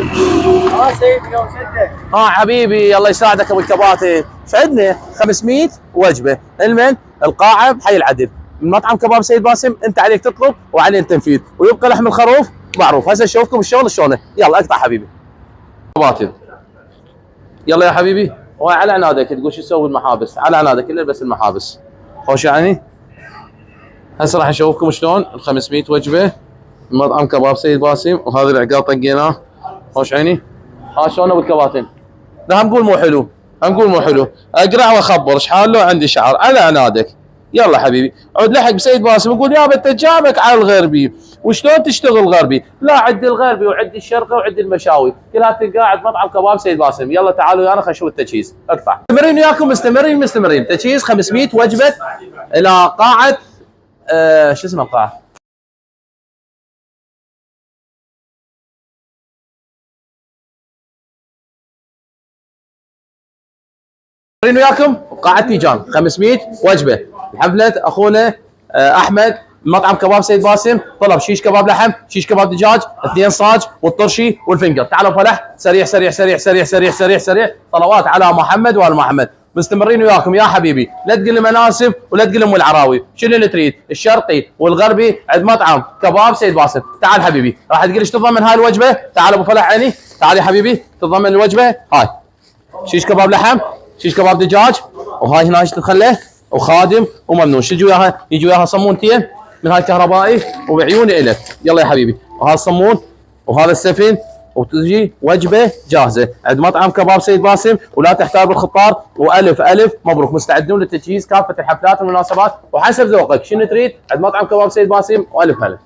سيدي لو شده. حبيبي الله يساعدك ابو الكباتن. عندنا 500 وجبه المن القاعه بحي العدل من مطعم كباب سيد باسم. انت عليك تطلب وعلينا التنفيذ، ويبقى لحم الخروف معروف. هسه اشوفكم الشغل شلونه. يلا اقطع حبيبي. كباتن يلا يا حبيبي. وعلى عنادك تقول شو تسوي المحابس، على عنادك الا بس المحابس. خوش يعني. هسه راح اشوفكم شلون ال 500 وجبه من مطعم كباب سيد باسم. وهذا العقال طقيناه. خوش عيني. ها شلون ابو الكباتن؟ لا هم نقول مو حلو، هم نقول مو حلو. اقرع واخبر شحال له عندي شعر على عنادك. يلا حبيبي عود لحق بسيد باسم يقول يابا انت جابك على الغربي وشلون تشتغل غربي؟ لا عندي الغربي وعندي الشرقي وعندي المشاوي كلها تنقاعد مطعم كباب سيد باسم. يلا تعالوا ويانا خلينا نشوف التجهيز. اقطع. مستمرين وياكم مستمرين تجهيز 500 وجبه الى قاعه شو اسمها القاعه؟ وياكم قاعة تيجان 500 وجبه. حفله اخونا احمد مطعم كباب سيد باسم طلب شيش كباب لحم، شيش كباب دجاج، 2 صاج والطرشي والفنجر. تعالوا فلح سريع سريع سريع سريع سريع سريع سريع. صلوات على محمد وال محمد. مستمرين وياكم يا حبيبي. لا تقول لي مناسف ولا تقول لي ام العراوي. شنو اللي تريد؟ الشرقي والغربي عند مطعم كباب سيد باسم. تعال حبيبي. راح تقول ايش تتضمن هاي الوجبه؟ تعال ابو فلح عيني. تعال يا حبيبي تتضمن الوجبه هاي. شيش كباب لحم، شيش كباب دجاج، وهاي هنا ايش تخليه وخادم وممنون. شو يجي وياها؟ يجي وياها صمونتين من هاي الكهربائي وبعيوني الك. يلا يا حبيبي. وهذا الصمون وهذا السفن وتجي وجبه جاهزه عند مطعم كباب سيد باسم. ولا تحتار بالخطار. والف الف مبروك. مستعدون للتجهيز كافه الحفلات والمناسبات وحسب ذوقك شنو تريد عند مطعم كباب سيد باسم. والف الف.